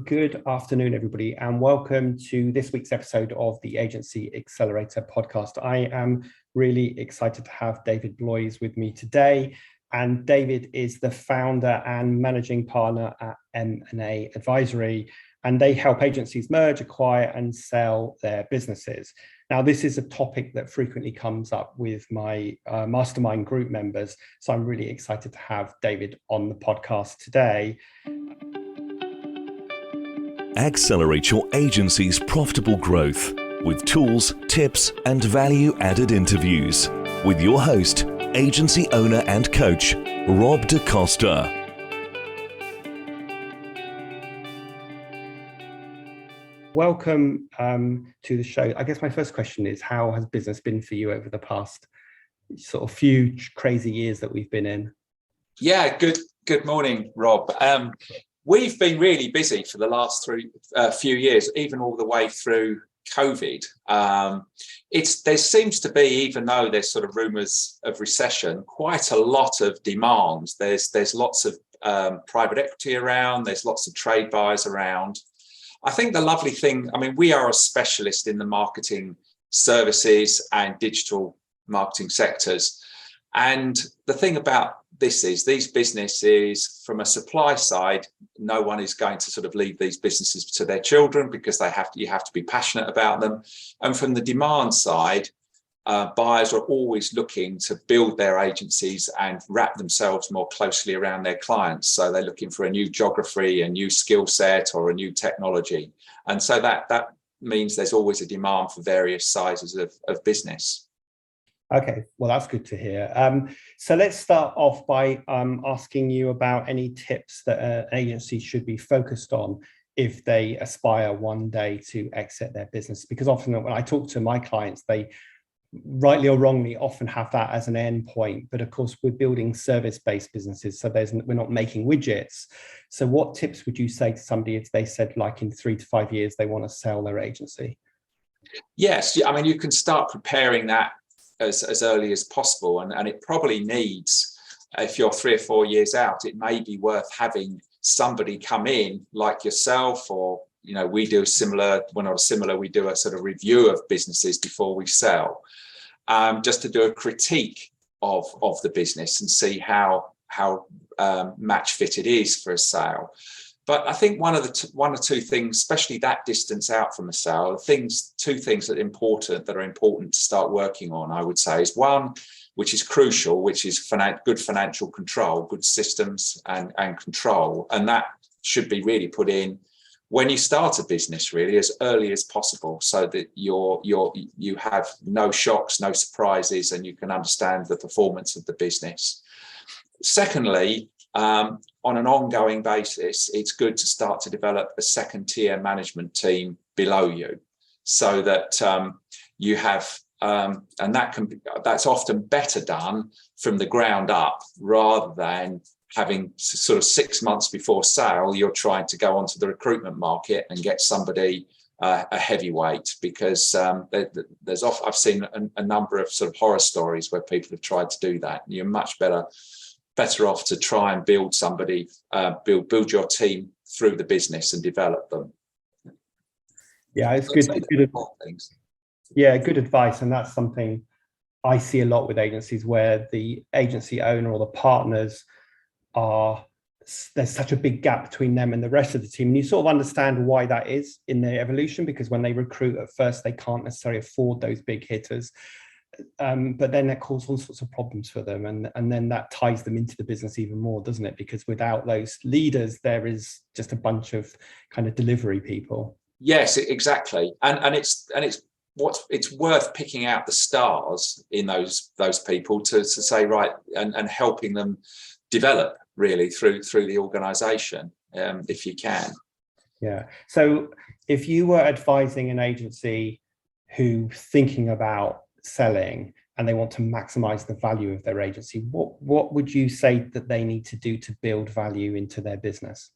Good afternoon, everybody, and welcome to this week's episode of the Agency Accelerator podcast. I am really excited to have David Blois with me today. And David is the founder and managing partner at M&A Advisory, and they help agencies merge, acquire, and sell their businesses. Now, this is a topic that frequently comes up with my mastermind group members, so I'm really excited to have David on the podcast today. Accelerate your agency's profitable growth with tools, tips, and value-added interviews with your host, agency owner and coach, Rob DaCosta. Welcome to the show. I guess my first question is, how has business been for you over the past sort of few crazy years that we've been in? Yeah, good morning, Rob. We've been really busy for the last few years, even all the way through COVID. There seems to be, even though there's sort of rumours of recession, quite a lot of demand. There's lots of private equity around. There's lots of trade buyers around. I think the lovely thing, we are a specialist in the marketing services and digital marketing sectors. And the thing about this is these businesses, from a supply side, no one is going to sort of leave these businesses to their children because you have to be passionate about them. And from the demand side, buyers are always looking to build their agencies and wrap themselves more closely around their clients. So they're looking for a new geography, a new skill set, or a new technology. And so that means there's always a demand for various sizes of business. Okay, well, that's good to hear. So let's start off by asking you about any tips that an agency should be focused on if they aspire one day to exit their business. Because often when I talk to my clients, they rightly or wrongly often have that as an end point. But of course, we're building service-based businesses, so we're not making widgets. So what tips would you say to somebody if they said, like, in 3 to 5 years, they want to sell their agency? Yes, you can start preparing that as early as possible, and it probably needs, if you're 3 or 4 years out, it may be worth having somebody come in like yourself, or we do we do a sort of review of businesses before we sell, just to do a critique of the business and see how match fit it is for a sale. But I think one or two things, especially that distance out from a sale, two things that are important to start working on, I would say, is one, which is crucial, which is good financial control, good systems and control. And that should be really put in when you start a business, really as early as possible, so that you have no shocks, no surprises, and you can understand the performance of the business. Secondly, on an ongoing basis, it's good to start to develop a second tier management team below you, so that you have, and that's often better done from the ground up, rather than having sort of 6 months before sale, you're trying to go onto the recruitment market and get somebody a heavyweight, because I've seen a number of sort of horror stories where people have tried to do that. You're much better off to try and build somebody, build your team through the business and develop them. Yeah, it's good. Yeah, good advice. And that's something I see a lot with agencies, where the agency owner or the partners there's such a big gap between them and the rest of the team. And you sort of understand why that is in their evolution, because when they recruit at first, they can't necessarily afford those big hitters. But then that causes all sorts of problems for them, and then that ties them into the business even more, doesn't it? Because without those leaders, there is just a bunch of kind of delivery people. Yes, exactly, and it's worth picking out the stars in those people to say, right, and helping them develop really through the organisation, if you can. Yeah. So if you were advising an agency who thinking about selling and they want to maximize the value of their agency, what would you say that they need to do to build value into their business?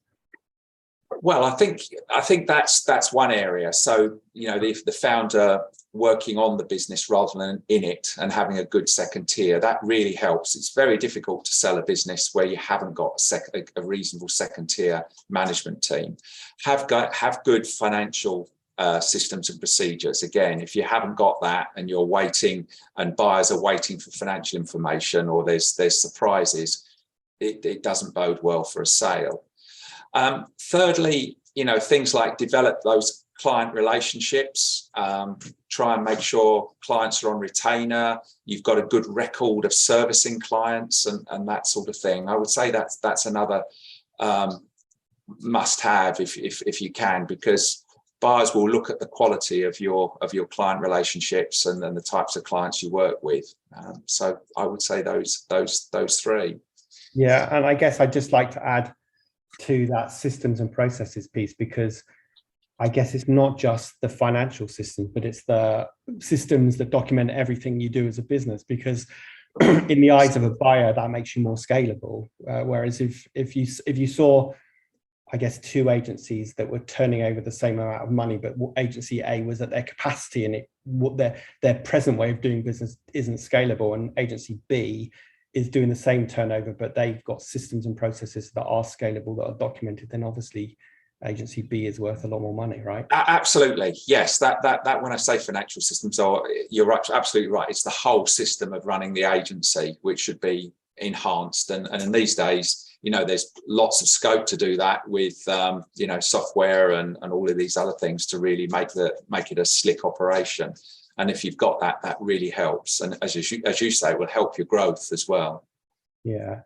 Well, I think that's one area. So, if the founder working on the business rather than in it, and having a good second tier. That really helps. It's very difficult to sell a business where you haven't got a reasonable second tier management team. Have good financial systems and procedures. Again, if you haven't got that and you're waiting and buyers are waiting for financial information, or there's surprises, it doesn't bode well for a sale. Thirdly, things like develop those client relationships, try and make sure clients are on retainer, you've got a good record of servicing clients and that sort of thing. I would say that's another must have if you can, because buyers will look at the quality of your client relationships and the types of clients you work with. So I would say those three. Yeah, and I guess I'd just like to add to that systems and processes piece, because I guess it's not just the financial systems, but it's the systems that document everything you do as a business, because in the eyes of a buyer, that makes you more scalable. Whereas if you saw, I guess, two agencies that were turning over the same amount of money, but agency A was at their capacity and their present way of doing business isn't scalable, and agency B is doing the same turnover, but they've got systems and processes that are scalable, that are documented, then obviously agency B is worth a lot more money, right? Absolutely, yes. That when I say financial systems, you're right, absolutely right. It's the whole system of running the agency which should be enhanced, and in these days, there's lots of scope to do that with software and all of these other things to really make it a slick operation. And if you've got that really helps. And as you say, it will help your growth as well. Yeah.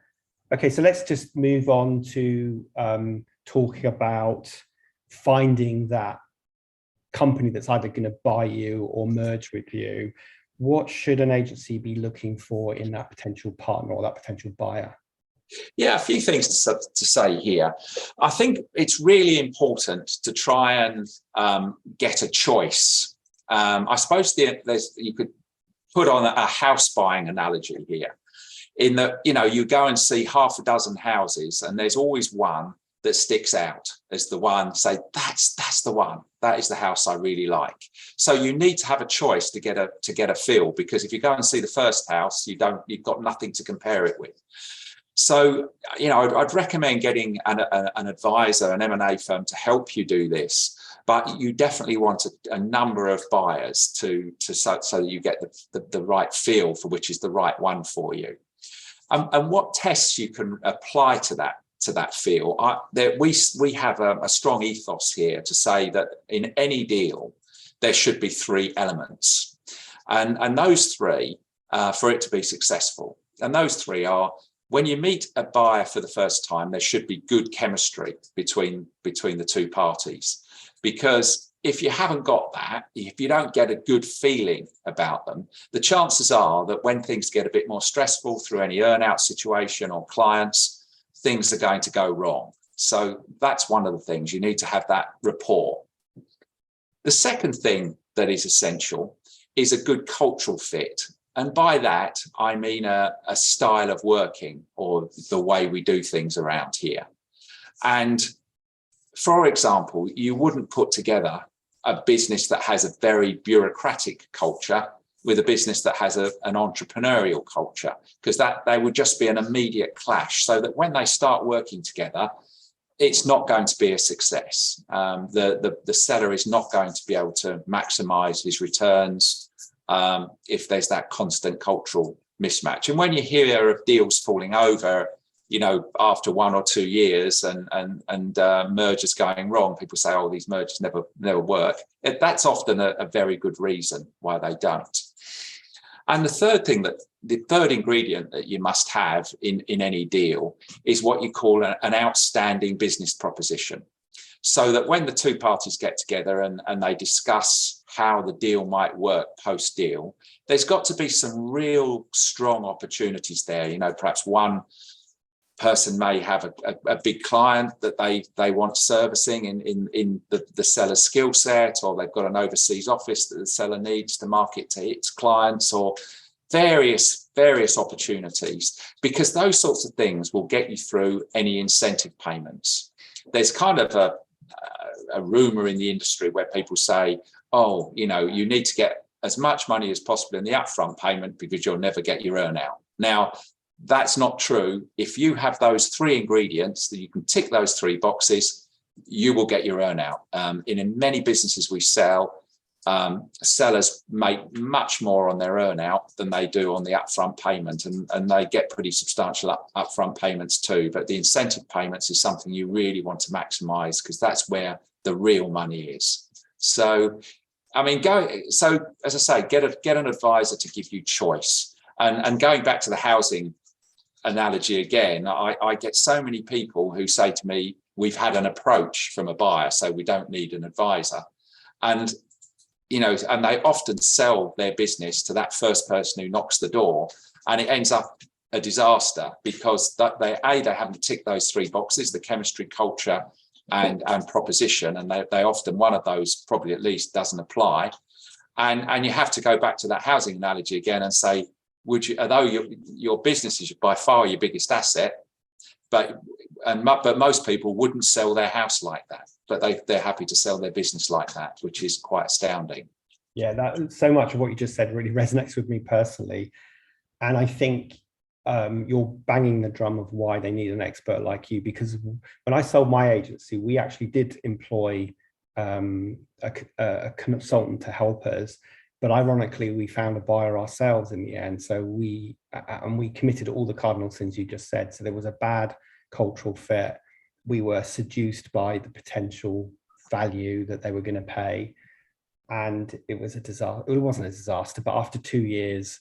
Okay, so let's just move on to talking about finding that company that's either going to buy you or merge with you. What should an agency be looking for in that potential partner or that potential buyer? Yeah, a few things to say here. I think it's really important to try and get a choice. I suppose you could put on a house buying analogy here, in that you go and see half a dozen houses and there's always one that sticks out as the one. Say that's the one, that is the house I really like. So you need to have a choice to get a feel, because if you go and see the first house, you've got nothing to compare it with. So I'd recommend getting an advisor, an M&A firm, to help you do this. But you definitely want a number of buyers so that you get the right feel for which is the right one for you. And what tests you can apply to that feel? We have a strong ethos here to say that in any deal there should be three elements, and those three for it to be successful. And those three are: when you meet a buyer for the first time, there should be good chemistry between the two parties. Because if you haven't got that, if you don't get a good feeling about them, the chances are that when things get a bit more stressful through any earn-out situation or clients, things are going to go wrong. So that's one of the things. You need to have that rapport. The second thing that is essential is a good cultural fit. And by that, I mean a style of working, or the way we do things around here. And for example, you wouldn't put together a business that has a very bureaucratic culture with a business that has an entrepreneurial culture, because there would just be an immediate clash, so that when they start working together, it's not going to be a success. The seller is not going to be able to maximize his returns if there's that constant cultural mismatch. And when you hear of deals falling over, after 1 or 2 years and mergers going wrong, people say, oh, these mergers never work. That's often a very good reason why they don't. And the third ingredient that you must have in any deal is what you call an outstanding business proposition. So that when the two parties get together and they discuss how the deal might work post-deal, there's got to be some real strong opportunities there. Perhaps one person may have a big client that they want servicing in the seller's skill set, or they've got an overseas office that the seller needs to market to its clients, or various opportunities, because those sorts of things will get you through any incentive payments. There's kind of a rumor in the industry where people say, oh, you need to get as much money as possible in the upfront payment because you'll never get your earnout. Now, that's not true. If you have those three ingredients, that you can tick those three boxes, you will get your earnout. In many businesses we sell, sellers make much more on their earnout than they do on the upfront payment, and they get pretty substantial upfront payments too. But the incentive payments is something you really want to maximise, because that's where the real money is. So, I mean, so as I say, get an advisor to give you choice. And going back to the housing analogy again, I get so many people who say to me, we've had an approach from a buyer, so we don't need an advisor. And and they often sell their business to that first person who knocks the door, and it ends up a disaster because they haven't ticked those three boxes: the chemistry, culture, and proposition, and they often, one of those probably at least, doesn't apply. And you have to go back to that housing analogy again and say, although your business is by far your biggest asset, but most people wouldn't sell their house like that, but they're happy to sell their business like that, which is quite astounding. Yeah, that so much of what you just said really resonates with me personally. And I think you're banging the drum of why they need an expert like you, because when I sold my agency, we actually did employ a consultant to help us. But ironically, we found a buyer ourselves in the end. So we committed all the cardinal sins you just said. So there was a bad cultural fit. We were seduced by the potential value that they were going to pay. And it was a disaster. It wasn't a disaster, but after 2 years,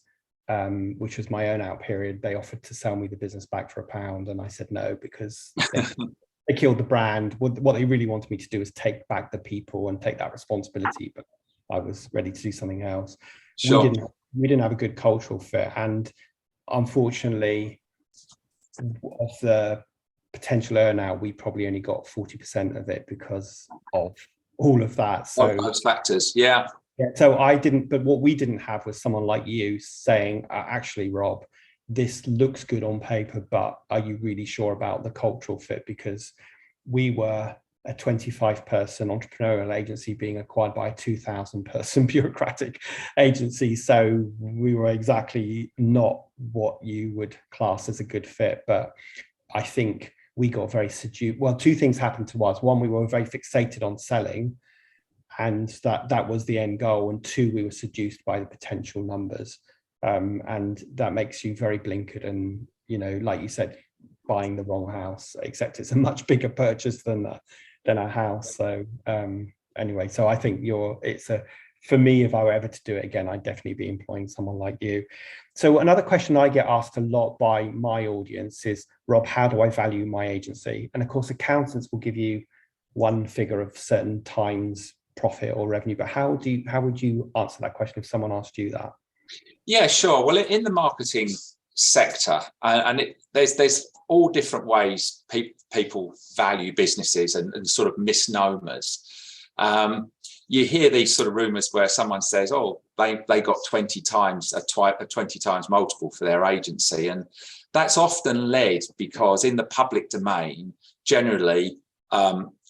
which was my earn-out period, they offered to sell me the business back for £1. And I said no, because they killed the brand. What they really wanted me to do is take back the people and take that responsibility. But I was ready to do something else. Sure. We didn't have a good cultural fit, and unfortunately, of the potential earnout, we probably only got 40% of it because of all of that. So those factors, yeah. So I didn't, but what we didn't have was someone like you saying, actually, Rob, this looks good on paper, but are you really sure about the cultural fit? Because we were a 25-person entrepreneurial agency being acquired by a 2,000-person bureaucratic agency. So we were exactly not what you would class as a good fit. But I think we got very seduced. Well, two things happened to us. One, we were very fixated on selling, and that was the end goal. And two, we were seduced by the potential numbers. And that makes you very blinkered. And, like you said, buying the wrong house, except it's a much bigger purchase than a house. So anyway, so I think for me, if I were ever to do it again, I'd definitely be employing someone like you. So another question I get asked a lot by my audience is, Rob, how do I value my agency? And of course, accountants will give you one figure of certain times profit or revenue, but how would you answer that question if someone asked you that? Yeah, sure. Well, in the marketing sector, there's all different ways people value businesses and sort of misnomers. You hear these sort of rumors where someone says, oh, they got 20 times a 20 times multiple for their agency. And that's often led because in the public domain, generally,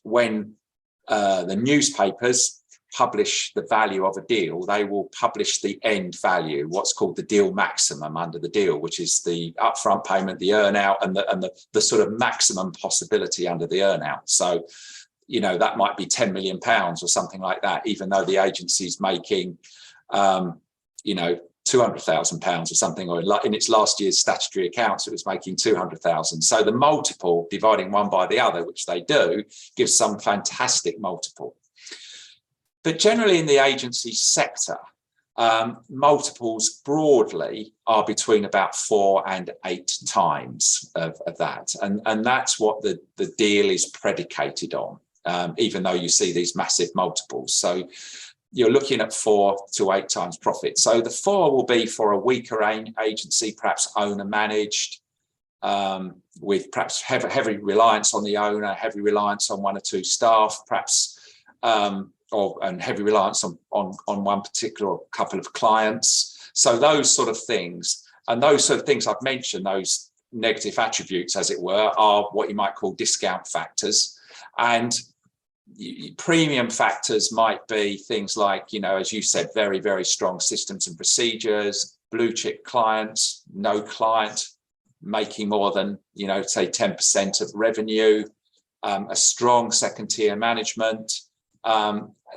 when the newspapers publish the value of a deal, they will publish the end value, what's called the deal maximum under the deal, which is the upfront payment, the earnout, and the sort of maximum possibility under the earnout. So, that might be £10 million or something like that, even though the agency's making, £200,000 or something, or in its last year's statutory accounts, it was making 200,000. So the multiple, dividing one by the other, which they do, gives some fantastic multiple. But generally in the agency sector, multiples broadly are between about 4 and 8 times of that. And that's what the deal is predicated on, even though you see these massive multiples. So you're looking at 4 to 8 times profit. So the 4 will be for a weaker agency, perhaps owner managed, with perhaps heavy reliance on the owner, heavy reliance on 1 or 2 staff, perhaps, and heavy reliance on one particular couple of clients. So those sort of things, and those sort of things I've mentioned, those negative attributes, as it were, are what you might call discount factors. And premium factors might be things like, as you said, very, very strong systems and procedures, blue chip clients, no client making more than, say 10% of revenue, a strong second tier management,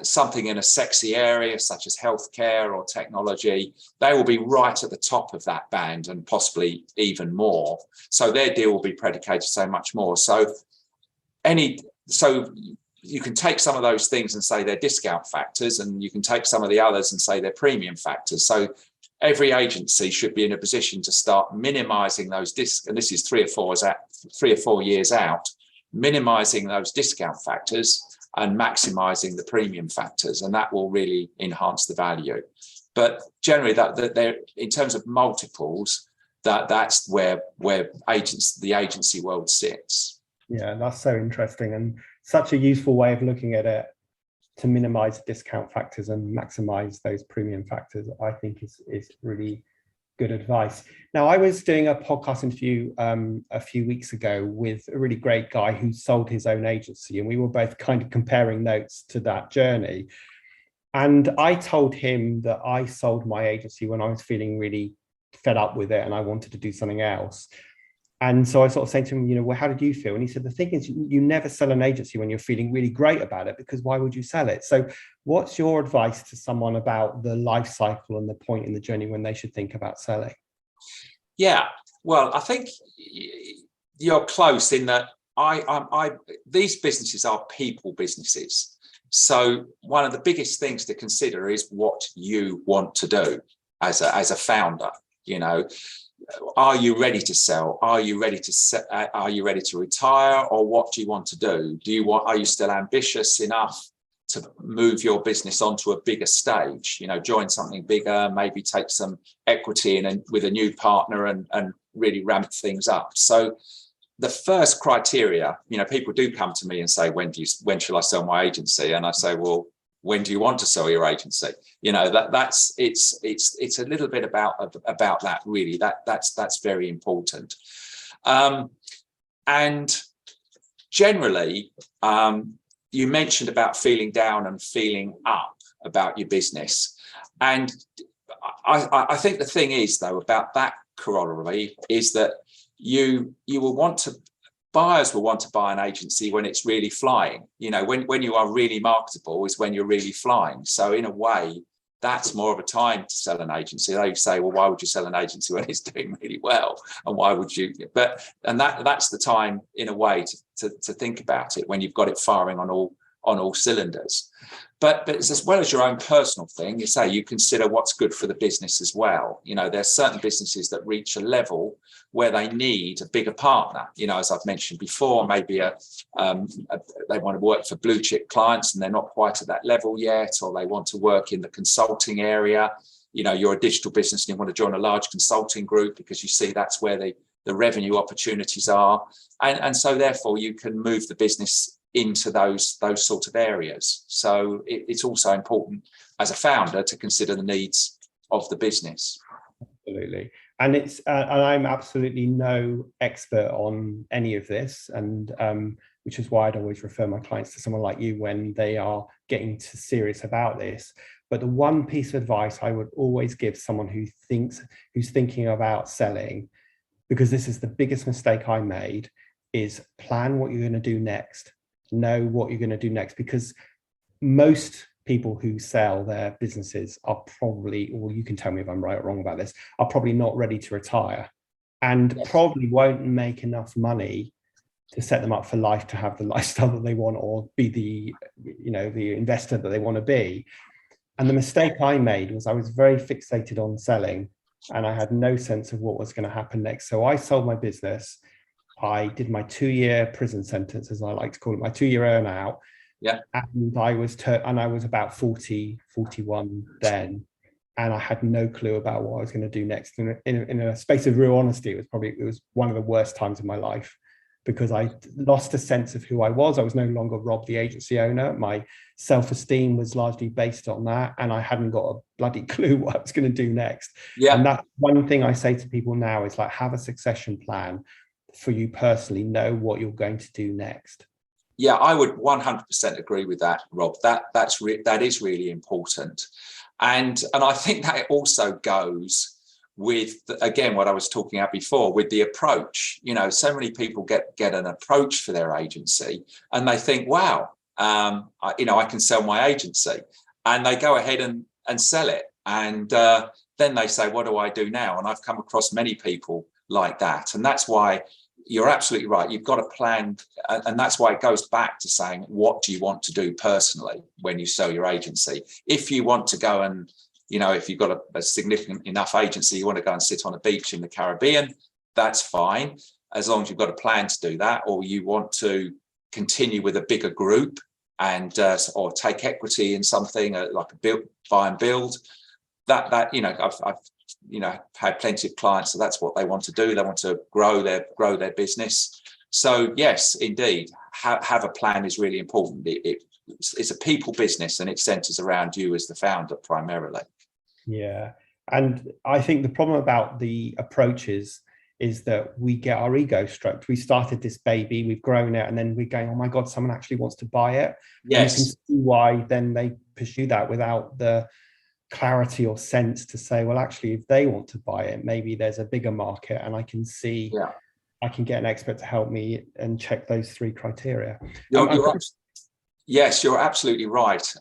something in a sexy area such as healthcare or technology. They will be right at the top of that band and possibly even more. So their deal will be predicated so much more. So you can take some of those things and say they're discount factors, and you can take some of the others and say they're premium factors. So every agency should be in a position to start minimizing those and this is 3 or 4 years out, minimizing those discount factors and maximizing the premium factors, and that will really enhance the value. But generally, that in terms of multiples, that's where the agency world sits. Yeah, that's so interesting and such a useful way of looking at it, to minimize discount factors and maximize those premium factors. I think is really good advice. Now, I was doing a podcast interview a few weeks ago with a really great guy who sold his own agency, and we were both kind of comparing notes to that journey. And I told him that I sold my agency when I was feeling really fed up with it and I wanted to do something else. And so I sort of said to him, well, how did you feel? And he said, the thing is, you never sell an agency when you're feeling really great about it, because why would you sell it? So what's your advice to someone about the life cycle and the point in the journey when they should think about selling? Yeah, well, I think you're close in that these businesses are people businesses. So one of the biggest things to consider is what you want to do as a founder. Are you ready to sell? Are you ready to retire? Or what do you want to do? Are you still ambitious enough to move your business onto a bigger stage? Join something bigger, maybe take some equity in with a new partner and really ramp things up. So the first criteria, people do come to me and say, when shall I sell my agency? And I say, well, when do you want to sell your agency? It's a little bit about that, really. That's very important. And generally, you mentioned about feeling down and feeling up about your business. And I think the thing is, though, about that corollary is that buyers will want to buy an agency when it's really flying. When you are really marketable is when you're really flying. So in a way, that's more of a time to sell an agency. They say, well, why would you sell an agency when it's doing really well? And why would you? That's the time, in a way, to think about it, when you've got it firing on all cylinders. But as well as your own personal thing, you consider what's good for the business as well. There's certain businesses that reach a level where they need a bigger partner. As I've mentioned before, maybe they want to work for blue chip clients and they're not quite at that level yet, or they want to work in the consulting area. You're a digital business and you want to join a large consulting group because you see that's where the revenue opportunities are. And so therefore you can move the business into those sort of areas. So it's also important as a founder to consider the needs of the business. Absolutely. And I'm absolutely no expert on any of this, and which is why I'd always refer my clients to someone like you when they are getting serious about this. But the one piece of advice I would always give someone who's thinking about selling, because this is the biggest mistake I made, is plan what you're going to do next. Know what you're going to do next, because most people who sell their businesses are probably, or you can tell me if I'm right or wrong about this, are probably not ready to retire, and probably won't make enough money to set them up for life, to have the lifestyle that they want, or be the investor that they want to be. And the mistake I made was I was very fixated on selling, and I had no sense of what was going to happen next. So I sold my business. I did my 2-year prison sentence, as I like to call it, my 2-year earn out. Yeah. And I was about 40, 41 then. And I had no clue about what I was going to do next. In a space of real honesty, it was one of the worst times of my life, because I lost a sense of who I was. I was no longer Rob, the agency owner. My self-esteem was largely based on that. And I hadn't got a bloody clue what I was going to do next. Yeah. And that's one thing I say to people now is, have a succession plan for you personally. Know what you're going to do next. Yeah, I would 100% agree with that, Rob. That is really important, and I think that also goes with, again, what I was talking about before with the approach. So many people get an approach for their agency, and they think, wow, I can sell my agency, and they go ahead and sell it, and then they say, what do I do now? And I've come across many people like that, and that's why you're absolutely right. You've got a plan, and that's why it goes back to saying, what do you want to do personally when you sell your agency? If you want to go and, if you've got a significant enough agency, you want to go and sit on a beach in the Caribbean, that's fine, as long as you've got a plan to do that. Or you want to continue with a bigger group and or take equity in something like a buy and build. I've had plenty of clients, so that's what they want to do. They want to grow their business. So yes, indeed, have a plan is really important. It's a people business, and it centers around you as the founder primarily. Yeah, and I think the problem about the approaches is that we get our ego stroked. We started this baby, we've grown it, and then we're going, oh my God, someone actually wants to buy it. Yes. And you can see why then they pursue that without the clarity or sense to say, well, actually, if they want to buy it, maybe there's a bigger market, and I can see, I can get an expert to help me and check those 3 criteria. Yes, you're absolutely right.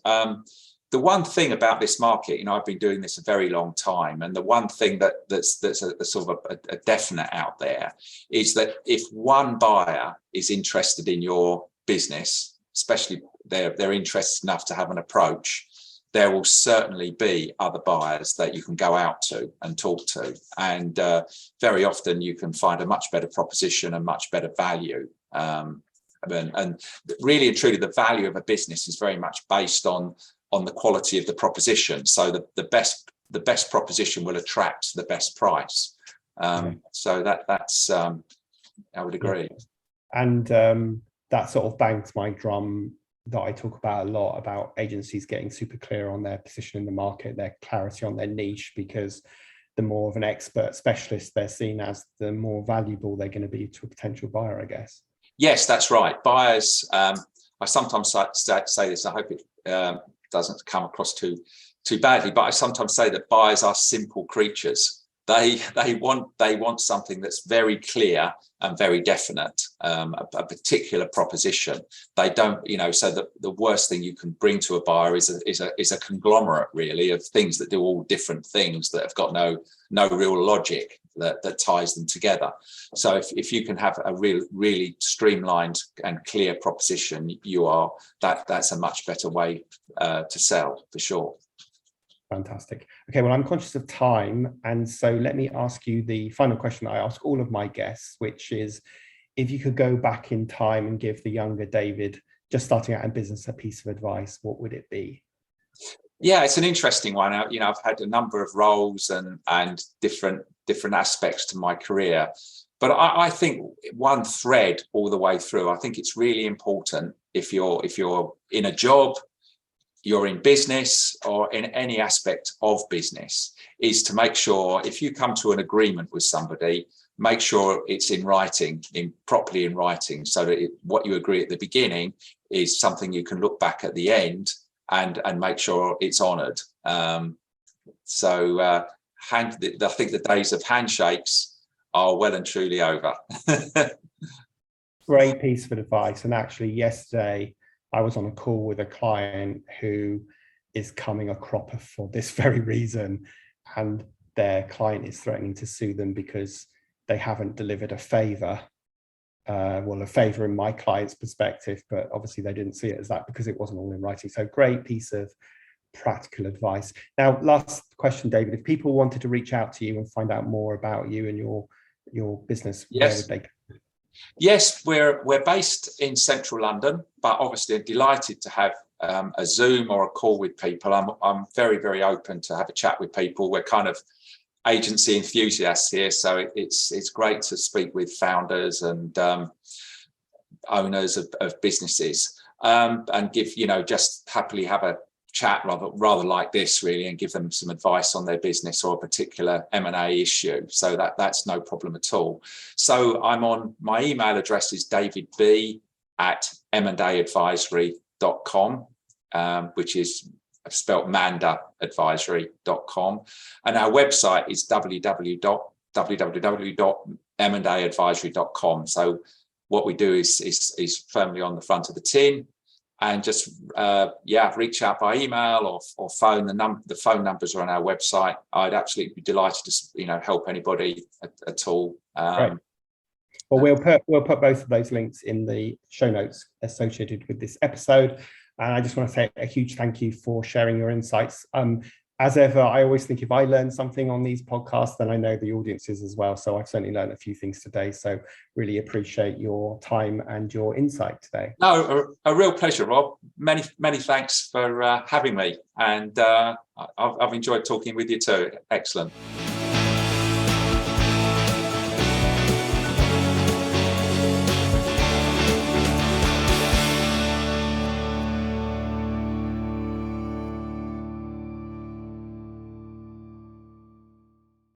The one thing about this market, I've been doing this a very long time, and the one thing that's a sort of a definite out there is that if one buyer is interested in your business, especially they're interested enough to have an approach, there will certainly be other buyers that you can go out to and talk to. And very often you can find a much better proposition and much better value. And really and truly, the value of a business is very much based on the quality of the proposition. So the best proposition will attract the best price. So that's I would agree. And that sort of bangs my drum that I talk about a lot, about agencies getting super clear on their position in the market, their clarity on their niche, because the more of an expert specialist they're seen as, the more valuable they're going to be to a potential buyer, I guess. Yes, that's right. Buyers, I sometimes say this, I hope it doesn't come across too badly, but I sometimes say that buyers are simple creatures. They want something that's very clear and very definite, a particular proposition. They don't, so the worst thing you can bring to a buyer is a conglomerate, really, of things that do all different things that have got no real logic that ties them together. So if you can have a really streamlined and clear proposition, that's a much better way to sell, for sure. Fantastic. Okay, well, I'm conscious of time, and so let me ask you the final question I ask all of my guests, which is, if you could go back in time and give the younger David, just starting out in business, a piece of advice, what would it be? Yeah, it's an interesting one. I've had a number of roles and different aspects to my career, but I think one thread all the way through, I think it's really important if you're in a job, you're in business, or in any aspect of business, is to make sure, if you come to an agreement with somebody, make sure it's in writing, properly in writing, so that what you agree at the beginning is something you can look back at the end and make sure it's honoured. I think the days of handshakes are well and truly over. Great piece of advice. And actually, yesterday, I was on a call with a client who is coming a cropper for this very reason, and their client is threatening to sue them because they haven't delivered a favour. A favour in my client's perspective, but obviously they didn't see it as that because it wasn't all in writing. So great piece of practical advice. Now, last question, David. If people wanted to reach out to you and find out more about you and your business, yes, where would they go? Yes, we're based in central London, but obviously delighted to have a Zoom or a call with people. I'm very, very open to have a chat with people. We're kind of agency enthusiasts here, so it's great to speak with founders and owners of businesses, and give, just happily have a chat rather like this, really, and give them some advice on their business or a particular M&A issue. So that's no problem at all. So my email address is davidb, at M&Aadvisory.com, which is spelt mandaadvisory.com. And our website is www.mandaadvisory.com. So what we do is firmly on the front of the tin, and just reach out by email or phone. The phone numbers are on our website. I'd absolutely be delighted to help anybody at all. Right. Well, we'll put both of those links in the show notes associated with this episode. And I just want to say a huge thank you for sharing your insights. As ever, I always think if I learn something on these podcasts, then I know the audiences as well. So I've certainly learned a few things today. So really appreciate your time and your insight today. No, a real pleasure, Rob. Many thanks for having me. And I've enjoyed talking with you too. Excellent.